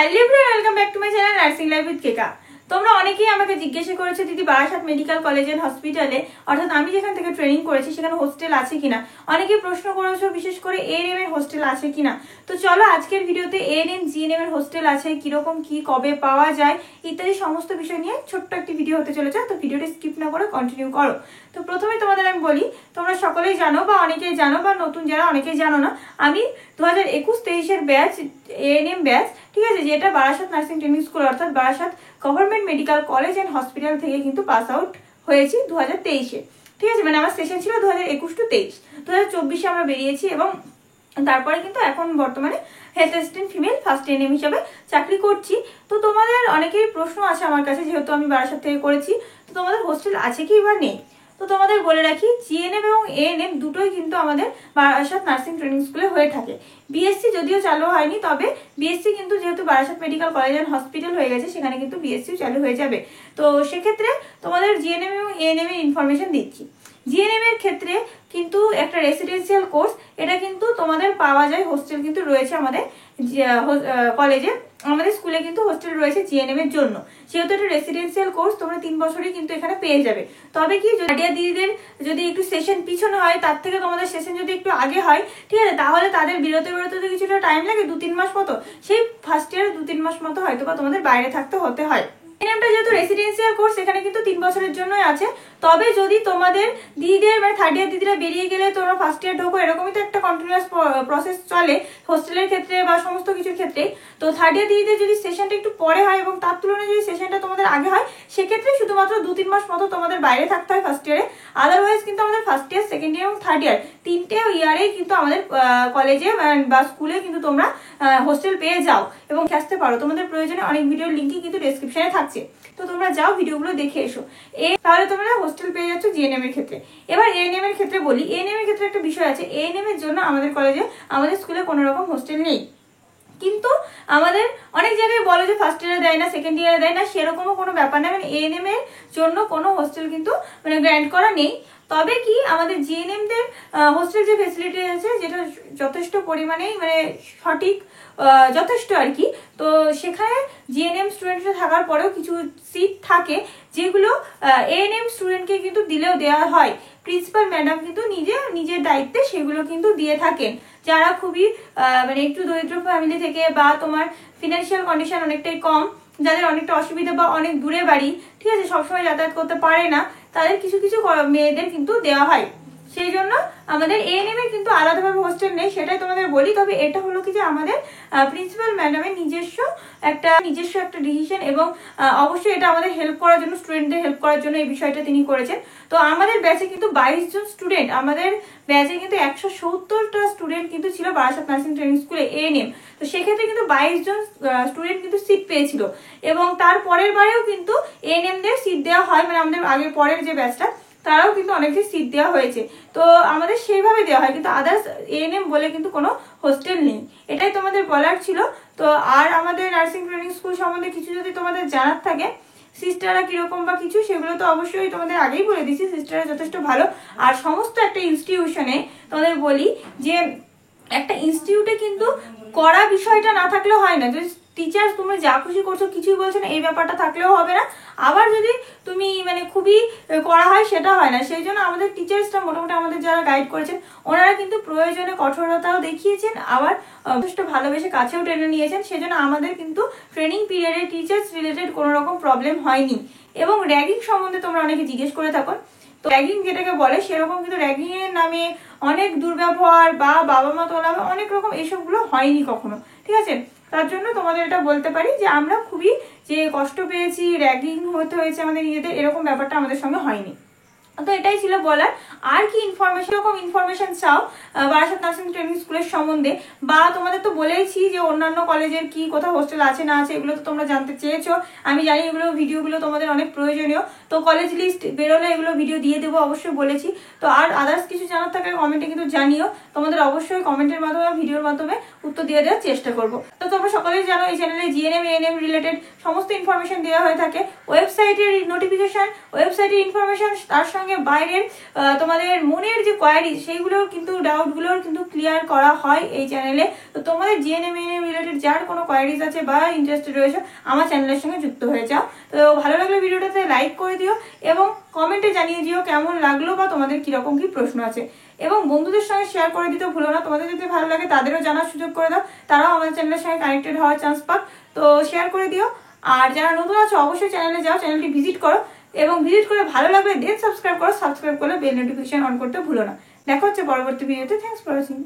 Hello everyone, welcome back to my channel nursing life with Keka. তোমরা অনেকেই আমাকে জিজ্ঞাসা করেছো দিদি বারাসাত মেডিকেল কলেজ এন্ড হসপিটালে অর্থাৎ আমি যেখান থেকে ট্রেনিং করেছি সেখানে হোস্টেল আছে কিনা। অনেকেই প্রশ্ন করেছো বিশেষ করে এএনএম এর হোস্টেল আছে কিনা। তো চলো আজকের ভিডিওতে এএনএম জিএনএম এর হোস্টেল আছে কিরকম কি কবে পাওয়া যায় ইত্যাদি সমস্ত বিষয় নিয়ে ছোট্ট একটি ভিডিও হতে চলেছে। তো ভিডিওটি স্কিপ না করে কন্টিনিউ করো। তো প্রথমে তোমাদের আমি বলি, তোমরা সকলেই জানো বা অনেকেই জানো বা নতুন যারা অনেকেই জানো না, আমি 2021-23 ব্যাচ এএনএম ব্যাচ, ঠিক আছে, যেটা বারাসাত নার্সিং ট্রেনিং স্কুল অর্থাৎ Barasat government medical college and hospital থেকে কিন্তু পাস আউট হয়েছি 2023-এ। ঠিক আছে, মানে আমার সেশন ছিল 2021-23। 2024-এ আমরা বেরিয়েছি এবং তারপরে কিন্তু এখন বর্তমানে health assistant female first ANM হিসাবে চাকরি করছি। তো তোমাদের অনেকেই প্রশ্ন আছে আমার কাছে, যেহেতু আমি বারাসাত থেকে করেছি, তো তোমাদের হোস্টেল আছে কি বা নেই। তো তোমাদের বলে রাখি, জিএনএম এবং এএনএম দুটোই কিন্তু আমাদের বারাসাত নার্সিং ট্রেনিং স্কুলে হয়ে থাকে। বিএসসি যদিও চালু হয়নি, তবে বিএসসি কিন্তু যেহেতু Barasat medical college and hospital হয়ে গেছে সেখানে কিন্তু বিএসসিও চালু হয়ে যাবে। তো সেক্ষেত্রে তোমাদের জিএনএম এবং এএনএম এর ইনফরমেশন দিচ্ছি। জিএনএম এর ক্ষেত্রে কিন্তু একটা রেসিডেন্সিয়াল কোর্স, এটা কিন্তু তোমাদের পাওয়া যায়, হোস্টেল কিন্তু রয়েছে আমাদের কলেজে, আমাদের স্কুলে কিন্তু হোস্টেল রয়েছে জিএনএম এর জন্য। যেহেতু এটা রেসিডেন্সিয়াল কোর্স, তোমরা 3 বছরই কিন্তু এখানে পেয়ে যাবে। তবে কি দিদিদের যদি একটু সেশন পিছনে হয়, তার থেকে তোমাদের সেশন যদি একটু আগে হয়, ঠিক আছে, তাহলে তাদের বেরোতে তো কিছুটা টাইম লাগে, 2-3 মাস মতো। সেই ফার্স্ট ইয়ার 2-3 মাস মতো হয়তো বা তোমাদের বাইরে থাকতে হতে হয়। এএনএমটা যেহেতু রেসিডেন্সিয়াল কোর্স, এখানে কিন্তু 3 বছরের জন্যই আছে। তবে যদি তোমাদের দিদিদের মানে থার্ড ইয়ার দিদিরা বেরিয়ে গেলে তোমরা ফার্স্ট ইয়ার ঢোকো, এরকমই তো একটা কন্টিনিউয়াস প্রসেস চলে হোস্টেলের ক্ষেত্রে বা সমস্ত কিছুর ক্ষেত্রে। তো থার্ড ইয়ার দিদিদের যদি সেশনটা একটু পরে হয় এবং তার তুলনায় যদি সেশনটা তোমাদের আগে হয়, সেক্ষেত্রে শুধুমাত্র 2-3 মাস মতো তোমাদের বাইরে থাকতে হয় ফার্স্ট ইয়ারে। আদারওয়াইজ কিন্তু আমাদের ফার্স্ট ইয়ার, সেকেন্ড ইয়ার এবং থার্ড ইয়ার 3টে ইয়ারেই কিন্তু আমাদের কলেজে বা স্কুলে কিন্তু তোমরা হোস্টেল পেয়ে যাও এবং আসতে পারো। তোমাদের প্রয়োজনে অনেক ভিডিওর লিঙ্কই কিন্তু ডেসক্রিপশনে থাকছে, তো তোমরা যাও ভিডিওগুলো দেখে এসো। তাহলে তোমরা হোস্টেল পেয়ে যাচ্ছ জিএনএম এর ক্ষেত্রে। এবার এএনএম এর ক্ষেত্রে বলি, এএনএম এর ক্ষেত্রে একটা বিষয় আছে। এএনএম এর জন্য আমাদের কলেজে, আমাদের স্কুলে কোনো রকম হোস্টেল নেই, কিন্তু আমাদের অনেক জায়গায় বলে যে ফার্স্ট ইয়ারে দেয় না, সেকেন্ড ইয়ারে দেয় না, সেরকমও কোনো ব্যাপার না। মানে এএনএম এর জন্য কোনো হোস্টেল কিন্তু মানে গ্র্যান্ট করা নেই। তবে কি আমাদের জিএনএম দের হোস্টেল যে ফেসিলিটি আছে, যেটা যথেষ্ট পরিমাণেই মানে সঠিক, যথেষ্ট আর কি। তো সেখানে জিএনএম স্টুডেন্টরা থাকার পরেও কিছু সিট থাকে যেগুলো এএনএম স্টুডেন্টকে কিন্তু দিলেও দেওয়া হয়। প্রিন্সিপাল ম্যাডাম কিন্তু নিজের দায়িত্বে সেগুলো কিন্তু দিয়ে থাকেন। যারা খুবই মানে একটু দরিদ্র ফ্যামিলি থেকে বা তোমার ফিনান্সিয়াল কন্ডিশন অনেকটাই কম, যাদের অনেকটা অসুবিধা বা অনেক দূরে বাড়ি, ঠিক আছে, সবসময় যাতায়াত করতে পারে না, তাদের কিছু কিছু মেয়েদের কিন্তু দেওয়া হয়। সেই জন্য আমাদের এএনএম এর কিন্তু আলাদাভাবে হোস্টেল নেই, সেটাই তোমাদের বলি। তবে এটা হলো কি যে আমাদের প্রিন্সিপাল ম্যাডামের নিজস্ব একটা ডিসিশন, এবং অবশ্যই এটা আমাদের হেল্প করার জন্য, স্টুডেন্টদের হেল্প করার জন্য এই বিষয়টা তিনি করেছেন। তো আমাদের ব্যাচে কিন্তু 22 জন স্টুডেন্ট, আমাদের ব্যাচে কিন্তু 170টা স্টুডেন্ট কিন্তু ছিল বারাসাত নার্সিং ট্রেনিং স্কুলে এএনএম। তো সেক্ষেত্রে কিন্তু 22 জন স্টুডেন্ট কিন্তু সিট পেয়েছিল, এবং তার পরের বারেও কিন্তু এএনএম দের সিট দেওয়া হয়, মানে আমাদের আগের পরের যে ব্যাচটা তারাও কিন্তু অনেককে সিট দেওয়া হয়েছে। তো আমাদের সেইভাবে দেওয়া হয়, কিন্তু আদার্স এএনএম বলে কিন্তু কোনো হোস্টেল নেই। এটাই তোমাদের বলার ছিল। তো আর আমাদের নার্সিং ট্রেনিং স্কুল সম্বন্ধে কিছু যদি তোমাদের জানার থাকে, সিস্টাররা কিরকম বা কিছু, সেগুলো তো অবশ্যই তোমাদের আগেই বলে দিচ্ছি, সিস্টাররা যথেষ্ট ভালো। আর সমস্ত একটা ইনস্টিটিউশনে তোমাদের বলি যে একটা ইনস্টিটিউটে কিন্তু করা বিষয়টা না থাকলেও হয় না। যদি টিচার তুমি যা খুশি করছো, কিছুই বলছো না, এই ব্যাপারটা থাকলেও হবে না। আবার যদি তুমি মানে খুবই করা হয়, সেটা হয় না। সেই জন্য আমাদের টিচার্সরা মোটামুটি আমাদের যারা গাইড করেছেন, ওনারা কিন্তু প্রয়োজনে কঠোরতাও দেখিয়েছেন, আবার যথেষ্ট ভালোবেসে কাছেও টেনে নিয়েছেন। সেজন্য আমাদের কিন্তু ট্রেনিং পিরিয়ডে টিচার্স রিলেটেড কোনো রকম প্রবলেম হয়নি। এবং র্যাগিং সম্বন্ধে তোমরা অনেকে জিজ্ঞেস করে থাকো, তো র্যাগিং যেটাকে বলে, সেরকম কিন্তু র্যাগিং এর নামে অনেক দুর্ব্যবহার বা বাবা মা তোলা অনেক রকম এইসবগুলো হয়নি কখনো, ঠিক আছে। তার জন্য তোমাদের এটা বলতে পারি যে আমরা খুবই যে কষ্ট পেয়েছি, র্যাগিং হতে হয়েছে আমাদের নিজেদের, এরকম ব্যাপারটা আমাদের সঙ্গে হয়নি। তো এটাই ছিল বলার। আর কি ইনফরমেশন চাও বারাসাত নার্সিং ট্রেনিং স্কুলের সম্বন্ধে, বা তোমাদের তো বলেইছি যে অন্যান্য কলেজের কি কোথাও হোস্টেল আছে না আছে, এগুলো তো তোমরা জানতে চেয়েছো। আমি জানি এগুলো ভিডিওগুলো তোমাদের অনেক প্রয়োজনীয়, তো কলেজ লিস্ট বেরোলে এগুলো ভিডিও দিয়ে দেবো, অবশ্যই বলেছি। তো আর আদার্স কিছু জানার থাকলে কমেন্টে কিন্তু জানিও, তোমাদের অবশ্যই কমেন্টের মাধ্যমে ভিডিওর মাধ্যমে উত্তর দিয়ে দেওয়ার চেষ্টা করবো। তো তোমরা সকলেই জানো এই চ্যানেলে জিএনএম এএনএম রিলেটেড সমস্ত ইনফরমেশন দেওয়া হয়ে থাকে। ওয়েবসাইটের নোটিফিকেশন, ওয়েবসাইটের ইনফরমেশন, তার সঙ্গে সঙ্গে বাইরের তোমাদের মনের যে কোয়ারি সেইগুলোর কিন্তু ডাউটগুলোর কিন্তু ক্লিয়ার করা হয় এই চ্যানেলে। তো তোমাদের জিএনএম রিলেটেড যার কোনো কোয়ারিজ আছে বা ইন্টারেস্টেড রয়েছে আমার চ্যানেলের সঙ্গে যুক্ত হয়ে যাও। তো ভালো লাগলে ভিডিওটাতে লাইক করে দিও এবং কমেন্টে জানিয়ে দিও কেমন লাগলো বা তোমাদের কিরকম কি প্রশ্ন আছে, এবং বন্ধুদের সঙ্গে শেয়ার করে দিতে ভুলো না। তোমাদের যদি ভালো লাগে তাদেরও জানার সুযোগ করে দাও, তারাও আমাদের চ্যানেলের সঙ্গে কানেক্টেড হওয়ার চান্স পাক। তো শেয়ার করে দিও। আর যারা নতুন আছো অবশ্যই চ্যানেলে যাও, চ্যানেলটি ভিজিট করো এবং ভিজিট করে ভালো লাগলে দেন সাবস্ক্রাইব করো। সাবস্ক্রাইব করলে বেল নোটিফিকেশন অন করতে ভুলো না। দেখা হচ্ছে পরবর্তী ভিডিওতে। Thanks for watching.